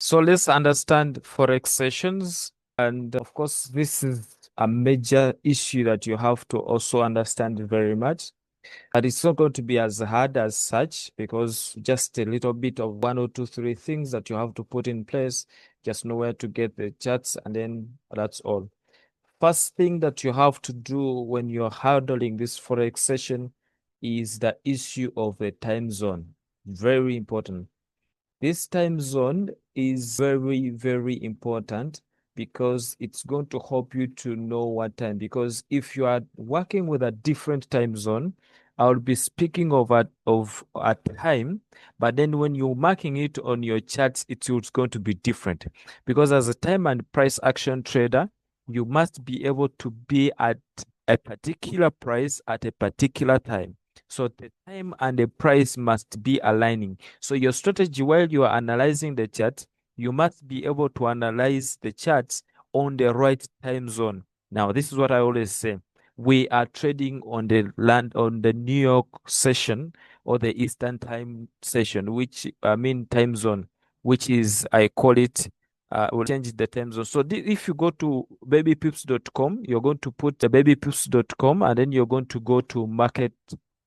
So let's understand Forex sessions. And of course, this is a major issue that you have to also understand very much. And it's not going to be as hard as such because just a little bit of one or two, three things that you have to put in place, just know where to get the charts, and then that's all. First thing that you have to do when you're handling this Forex session is the issue of the time zone. Very important. This time zone is very, very important because it's going to help you to know what time. Because if you are working with a different time zone, I'll be speaking of a time, but then when you're marking it on your charts, it's going to be different. Because as a time and price action trader, you must be able to be at a particular price at a particular time. So the time and the price must be aligning. So your strategy while you are analyzing the chart, you must be able to analyze the charts on the right time zone. Now, this is what I always say. We are trading on the New York session or the Eastern time session, which I mean time zone, which is I call it we'll change the time zone. So if you go to babypips.com, you're going to put the babypips.com and then you're going to go to market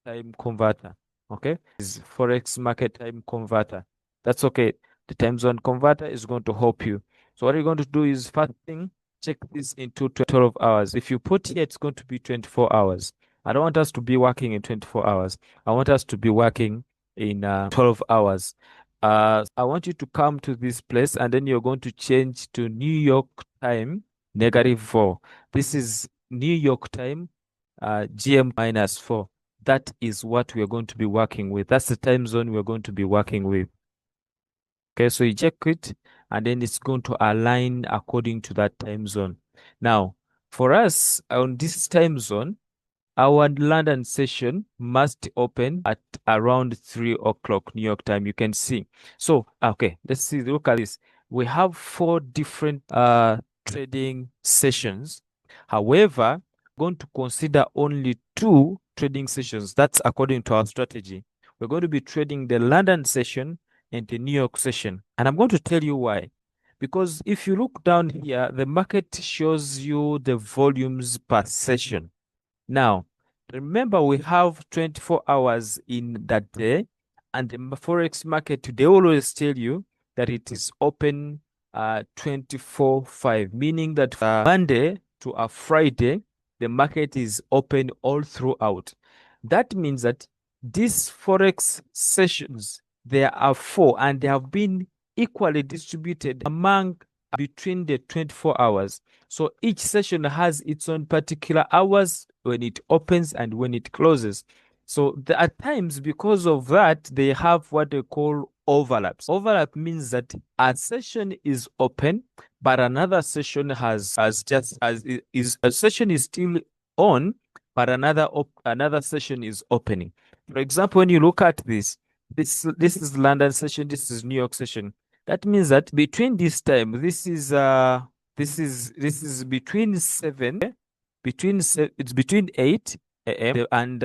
time converter. Okay, is Forex market time converter. That's okay. The time zone converter is going to help you. So what you're going to do is first thing, check this into 12 hours. If you put here, it's going to be 24 hours. I don't want us to be working in 24 hours. I want us to be working in 12 hours. I want you to come to this place and then you're going to change to New York time -4. This is New York time GM -4. That is what we are going to be working with. That's the time zone we're going to be working with. Okay, so you check it and then it's going to align according to that time zone. Now, for us on this time zone, our London session must open at around 3 o'clock New York time. You can see. So, okay, let's see. Look at this. We have 4 different trading sessions. However, we're going to consider only 2 trading sessions. That's according to our strategy. We're going to be trading the London session and the New York session. And I'm going to tell you why. Because if you look down here, the market shows you the volumes per session. Now, remember we have 24 hours in that day, and the Forex market, they always tell you that it is open 24/5, meaning that Monday to a Friday, the market is open all throughout. That means that these Forex sessions, there are 4, and they have been equally distributed among between the 24 hours. So each session has its own particular hours when it opens and when it closes. So at times, because of that, they have what they call overlaps. Overlap means that a session is open, but another session has just as is a session is still on, but another session is opening. For example, when you look at this is London session, this is New York session. That means that between this time, this is between it's between 8 a.m. and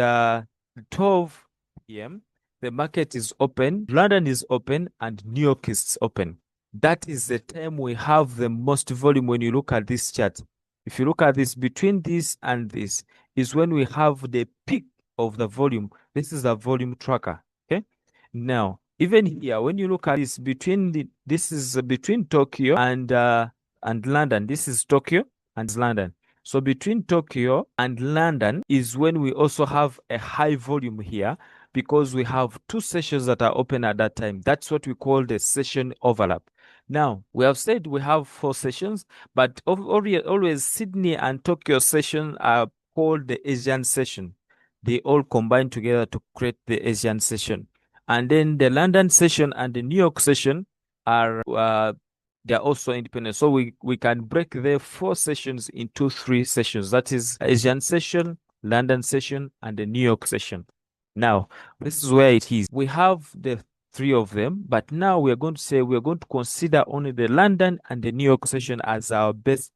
12 p.m. The market is open, London is open, and New York is open. That is the time we have the most volume when you look at this chart. If you look at this, between this and this is when we have the peak of the volume. This is the volume tracker. Okay. Now, even here, when you look at this, this is between Tokyo and London. This is Tokyo and London. So between Tokyo and London is when we also have a high volume here because we have 2 sessions that are open at that time. That's what we call the session overlap. Now, we have said we have 4 sessions, but always Sydney and Tokyo session are called the Asian session. They all combine together to create the Asian session. And then the London session and the New York session are they're also independent. So we can break the 4 sessions into 3 sessions. That is Asian session, London session, and the New York session. Now, this is where it is. We have the 3 of them, but now we are going to say we are going to consider only the London and the New York session as our best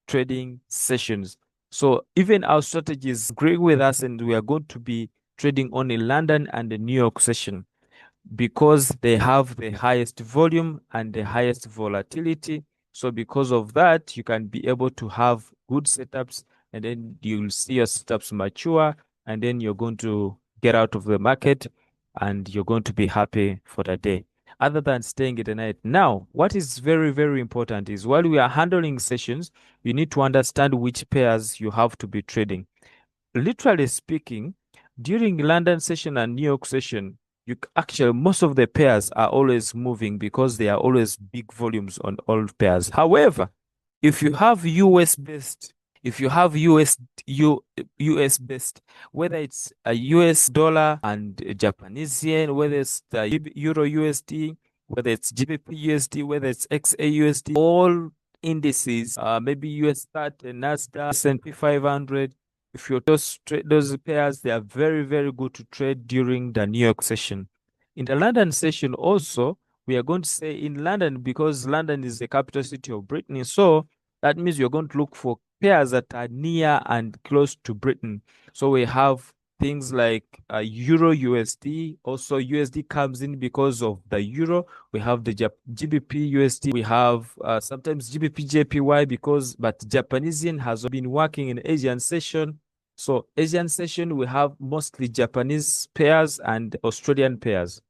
trading sessions. So even our strategies agree with us, and we are going to be trading only London and the New York session. because they have the highest volume and the highest volatility. So because of that, you can be able to have good setups, and then you'll see your setups mature, and then you're going to get out of the market and you're going to be happy for the day, other than staying at the night. Now, what is very, very important is while we are handling sessions, you need to understand which pairs you have to be trading. Literally speaking, during London session and New York session, actually most of the pairs are always moving because they are always big volumes on all pairs. However, if you have US based, if you have US based, whether it's a US dollar and a Japanese yen, whether it's the Euro USD, whether it's GBP USD, whether it's XA USD, all indices, maybe US 30, Nasdaq, S&P 500, if you're those pairs, they are very, very good to trade during the New York session. In the London session also, we are going to say in London, because London is the capital city of Britain. So that means you're going to look for pairs that are near and close to Britain. So we have things like Euro USD. Also, USD comes in because of the Euro. We have the GBP USD. We have sometimes GBP JPY but Japanese yen has been working in Asian session. So Asian session, we have mostly Japanese pairs and Australian pairs.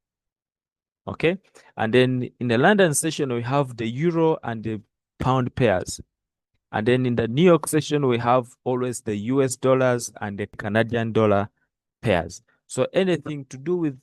Okay. And then in the London session, we have the euro and the pound pairs. And then in the New York session, we have always the US dollars and the Canadian dollar pairs. So anything to do with